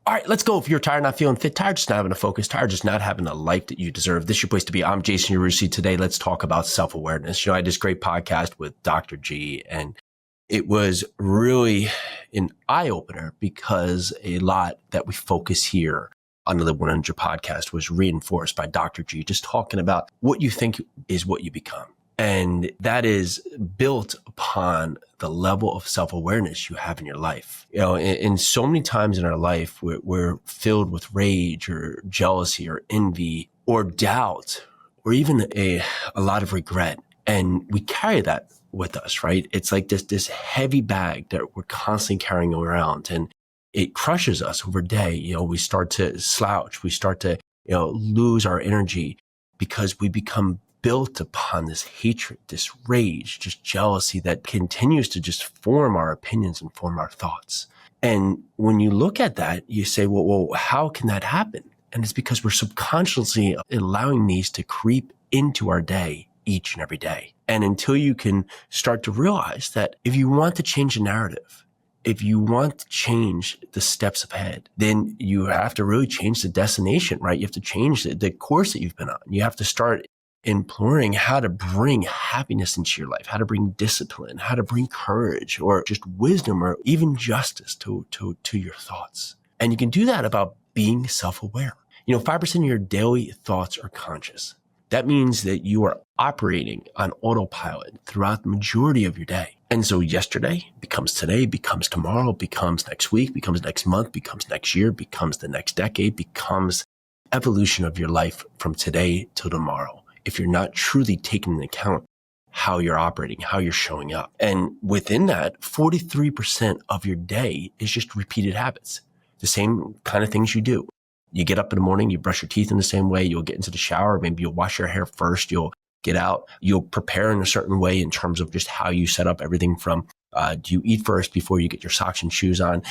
All right, let's go. If you're tired, not feeling fit, tired, just not having a focus, tired, just not having the life that you deserve, this is your place to be. I'm Jason Yarusi. Today, let's talk about self-awareness. I had this great podcast with Dr. G, and it was really an eye-opener because a lot that we focus here on the Live 100 podcast was reinforced by Dr. G, just talking about what you think is what you become. And that is built upon the level of self-awareness you have in your life. And so many times in our life, we're filled with rage or jealousy or envy or doubt or even a lot of regret. And we carry that with us, right? It's like this heavy bag that we're constantly carrying around, and it crushes us over day. We start to slouch. We start to, lose our energy because we become built upon this hatred, this rage, just jealousy that continues to just form our opinions and form our thoughts. And when you look at that, you say, well, how can that happen? And it's because we're subconsciously allowing these to creep into our day each and every day. And until you can start to realize that if you want to change the narrative, if you want to change the steps ahead, then you have to really change the destination, right? You have to change the course that you've been on. You have to start imploring how to bring happiness into your life, how to bring discipline, how to bring courage or just wisdom or even justice to your thoughts. And you can do that about being self-aware. 5% of your daily thoughts are conscious. That means that you are operating on autopilot throughout the majority of your day. And so yesterday becomes today, becomes tomorrow, becomes next week, becomes next month, becomes next year, becomes the next decade, becomes evolution of your life from today till tomorrow, if you're not truly taking into account how you're operating, how you're showing up. And within that, 43% of your day is just repeated habits, the same kind of things you do. You get up in the morning, you brush your teeth in the same way, you'll get into the shower, maybe you'll wash your hair first, you'll get out, you'll prepare in a certain way in terms of just how you set up everything from do you eat first before you get your socks and shoes on?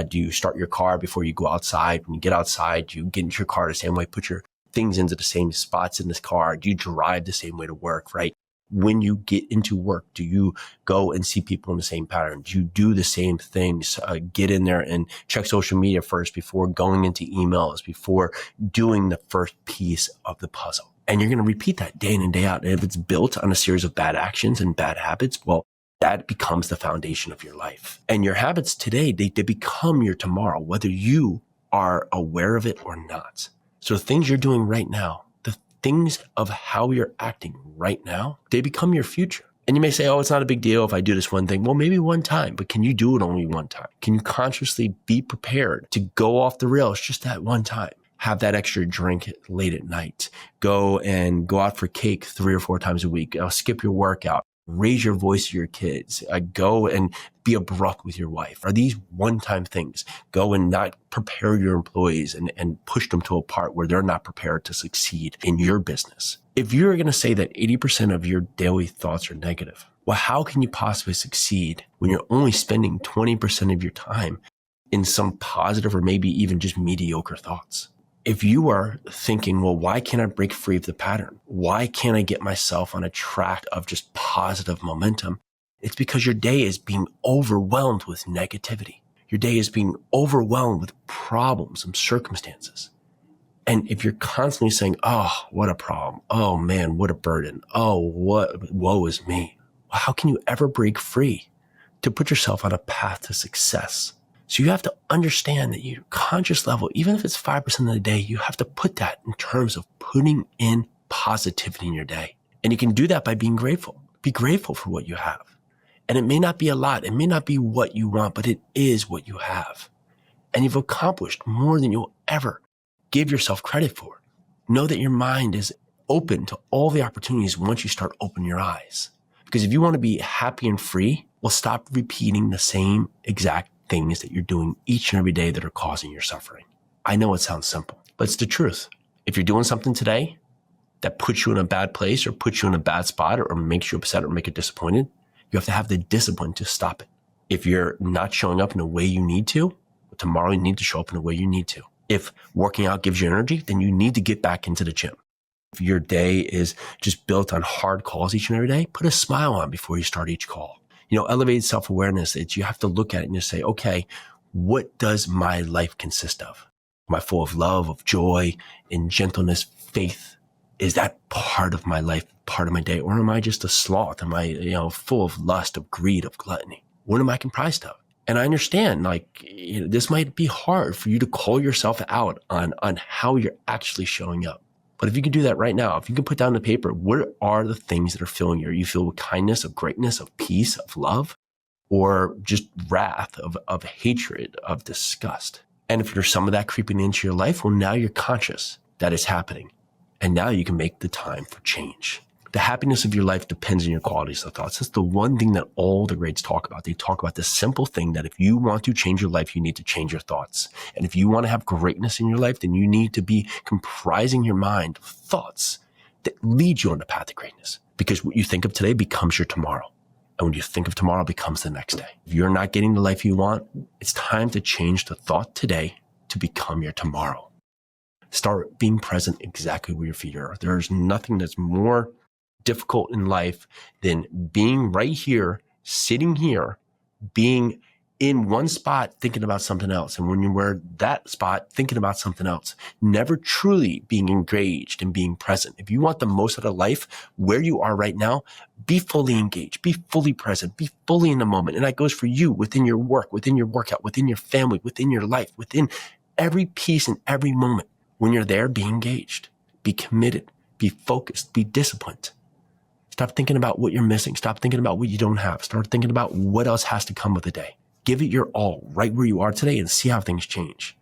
Do you start your car before you go outside? When you get outside, do you get into your car the same way, put your things into the same spots in this car? Do you drive the same way to work, right? When you get into work, do you go and see people in the same pattern? Do you do the same things? Get in there and check social media first before going into emails, before doing the first piece of the puzzle. And you're going to repeat that day in and day out. And if it's built on a series of bad actions and bad habits, well, that becomes the foundation of your life. And your habits today, they become your tomorrow, whether you are aware of it or not. So the things you're doing right now, the things of how you're acting right now, they become your future. And you may say, oh, it's not a big deal if I do this one thing. Well, maybe one time, but can you do it only one time? Can you consciously be prepared to go off the rails just that one time? Have that extra drink late at night. Go out for cake 3 or 4 times a week. Skip your workout. Raise your voice to your kids. Go and be abrupt with your wife. Are these one-time things? Go and not prepare your employees and push them to a part where they're not prepared to succeed in your business. If you're going to say that 80% of your daily thoughts are negative, well, how can you possibly succeed when you're only spending 20% of your time in some positive or maybe even just mediocre thoughts? If you are thinking, well, why can't I break free of the pattern? Why can't I get myself on a track of just positive momentum? It's because your day is being overwhelmed with negativity. Your day is being overwhelmed with problems and circumstances. And if you're constantly saying, oh, what a problem. Oh man, what a burden. Oh, woe is me. Well, how can you ever break free to put yourself on a path to success? So you have to understand that your conscious level, even if it's 5% of the day, you have to put that in terms of putting in positivity in your day. And you can do that by being grateful. Be grateful for what you have. And it may not be a lot. It may not be what you want, but it is what you have. And you've accomplished more than you'll ever give yourself credit for. Know that your mind is open to all the opportunities once you start opening your eyes. Because if you want to be happy and free, well, stop repeating the same exact things that you're doing each and every day that are causing your suffering. I know it sounds simple, but it's the truth. If you're doing something today that puts you in a bad place or puts you in a bad spot or makes you upset or make you disappointed, you have to have the discipline to stop it. If you're not showing up in a way you need to, tomorrow you need to show up in a way you need to. If working out gives you energy, then you need to get back into the gym. If your day is just built on hard calls each and every day, put a smile on before you start each call. Elevated self-awareness, you have to look at it and just say, okay, What does my life consist of? Am I full of love, of joy, and gentleness, faith? Is that part of my life, part of my day? Or am I just a sloth? Am I, full of lust, of greed, of gluttony? What am I comprised of? And I understand, this might be hard for you to call yourself out on how you're actually showing up. But if you can do that right now, if you can put down the paper, what are the things that are filling you? Are you filled with kindness, of greatness, of peace, of love, or just wrath, of hatred, of disgust? And if there's some of that creeping into your life, well, now you're conscious that it's happening. And now you can make the time for change. The happiness of your life depends on your qualities of thoughts. That's the one thing that all the greats talk about. They talk about the simple thing that if you want to change your life, you need to change your thoughts. And if you want to have greatness in your life, then you need to be comprising your mind of thoughts that lead you on the path to greatness. Because what you think of today becomes your tomorrow. And when you think of tomorrow, it becomes the next day. If you're not getting the life you want, it's time to change the thought today to become your tomorrow. Start being present exactly where your feet are. There's nothing that's more difficult in life than being right here, sitting here, being in one spot, thinking about something else. And when you're at that spot, thinking about something else, never truly being engaged and being present. If you want the most out of life, where you are right now, be fully engaged, be fully present, be fully in the moment. And that goes for you within your work, within your workout, within your family, within your life, within every piece and every moment. When you're there, be engaged, be committed, be focused, be disciplined. Stop thinking about what you're missing. Stop thinking about what you don't have. Start thinking about what else has to come with the day. Give it your all right where you are today and see how things change.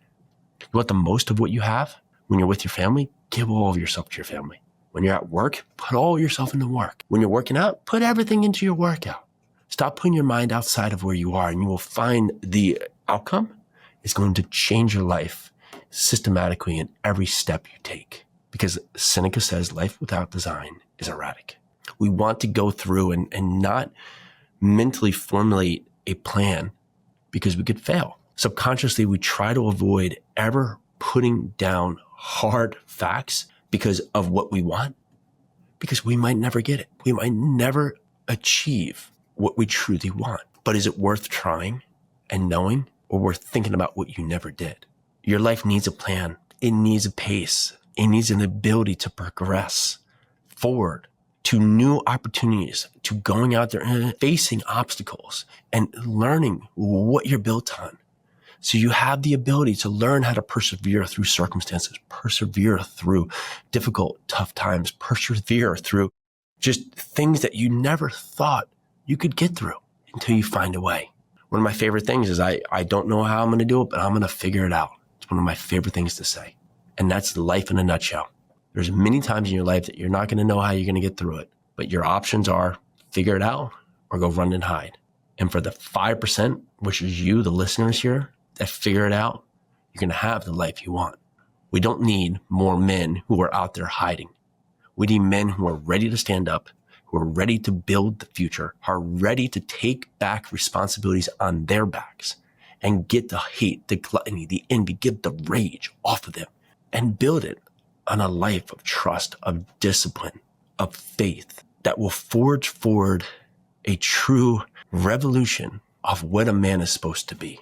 You want the most of what you have? When you're with your family, give all of yourself to your family. When you're at work, put all of yourself into work. When you're working out, put everything into your workout. Stop putting your mind outside of where you are, and you will find the outcome is going to change your life systematically in every step you take. Because Seneca says life without design is erratic. We want to go through and not mentally formulate a plan because we could fail. Subconsciously, we try to avoid ever putting down hard facts because of what we want, because we might never get it. We might never achieve what we truly want. But is it worth trying and knowing, or worth thinking about what you never did? Your life needs a plan. It needs a pace. It needs an ability to progress forward to new opportunities, to going out there and facing obstacles and learning what you're built on. So you have the ability to learn how to persevere through circumstances, persevere through difficult, tough times, persevere through just things that you never thought you could get through until you find a way. One of my favorite things is I don't know how I'm going to do it, but I'm going to figure it out. It's one of my favorite things to say. And that's life in a nutshell. There's many times in your life that you're not going to know how you're going to get through it, but your options are figure it out or go run and hide. And for the 5%, which is you, the listeners here, that figure it out, you're going to have the life you want. We don't need more men who are out there hiding. We need men who are ready to stand up, who are ready to build the future, are ready to take back responsibilities on their backs and get the hate, the gluttony, the envy, get the rage off of them and build it on a life of trust, of discipline, of faith that will forge forward a true revolution of what a man is supposed to be.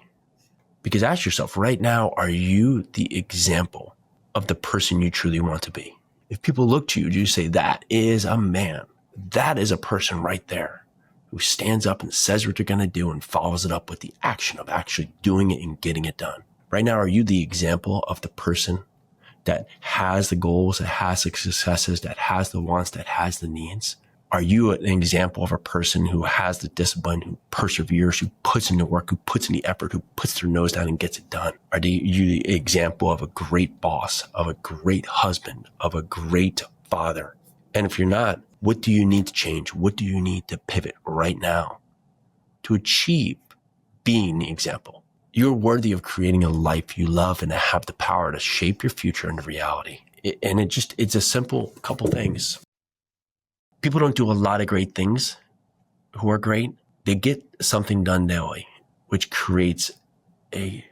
Because ask yourself right now, are you the example of the person you truly want to be? If people look to you, do you say, that is a man? That is a person right there who stands up and says what they're going to do and follows it up with the action of actually doing it and getting it done. Right now, are you the example of the person that has the goals, that has the successes, that has the wants, that has the needs? Are you an example of a person who has the discipline, who perseveres, who puts in the work, who puts in the effort, who puts their nose down and gets it done? Are you the example of a great boss, of a great husband, of a great father? And if you're not, what do you need to change? What do you need to pivot right now to achieve being the example? You're worthy of creating a life you love and to have the power to shape your future into reality. It's a simple couple things. People don't do a lot of great things who are great. They get something done daily, which creates a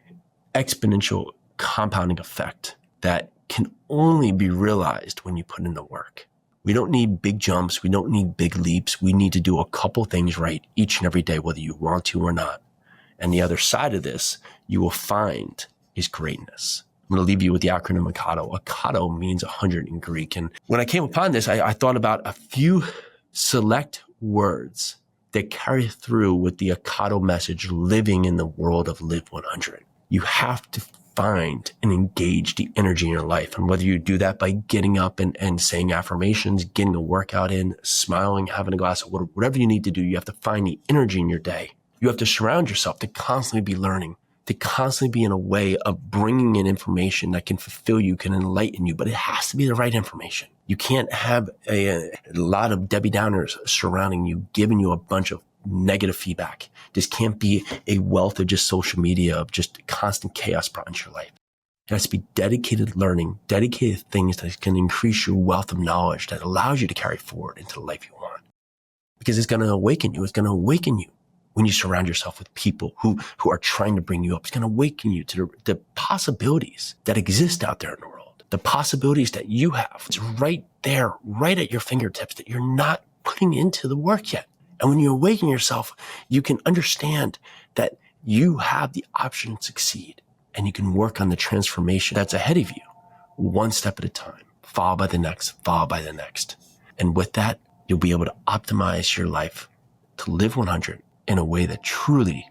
exponential compounding effect that can only be realized when you put in the work. We don't need big jumps. We don't need big leaps. We need to do a couple things right each and every day, whether you want to or not. And the other side of this, you will find is greatness. I'm going to leave you with the acronym Accardo. Accardo means 100 in Greek. And when I came upon this, I thought about a few select words that carry through with the Accardo message, living in the world of Live 100. You have to find and engage the energy in your life. And whether you do that by getting up and saying affirmations, getting a workout in, smiling, having a glass of water, whatever you need to do, you have to find the energy in your day. You have to surround yourself to constantly be learning, to constantly be in a way of bringing in information that can fulfill you, can enlighten you, but it has to be the right information. You can't have a lot of Debbie Downers surrounding you, giving you a bunch of negative feedback. This can't be a wealth of just social media, of just constant chaos brought into your life. It has to be dedicated learning, dedicated things that can increase your wealth of knowledge that allows you to carry forward into the life you want. Because it's going to awaken you. It's going to awaken you when you surround yourself with people who are trying to bring you up. It's going to awaken you to the possibilities that exist out there in the world, the possibilities that you have. It's right there, right at your fingertips that you're not putting into the work yet. And when you awaken yourself, you can understand that you have the option to succeed, and you can work on the transformation that's ahead of you, one step at a time, followed by the next, followed by the next. And with that, you'll be able to optimize your life to live 100 in a way that truly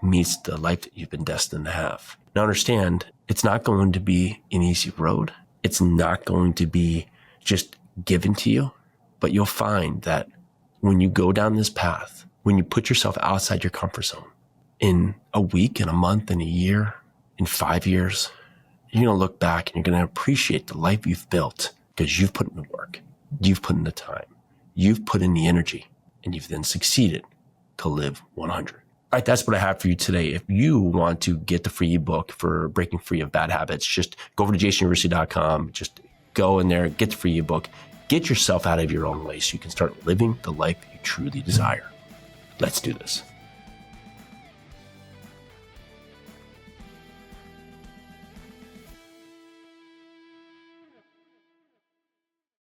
meets the life that you've been destined to have. Now understand, it's not going to be an easy road. It's not going to be just given to you, but you'll find that when you go down this path, when you put yourself outside your comfort zone, in a week, in a month, in a year, in 5 years, you're going to look back and you're going to appreciate the life you've built because you've put in the work, you've put in the time, you've put in the energy, and you've then succeeded to live 100. All right, that's what I have for you today. If you want to get the free ebook for breaking free of bad habits, just go over to jasonyarusi.com, just go in there, get the free ebook. Get yourself out of your own way so you can start living the life you truly desire. Let's do this.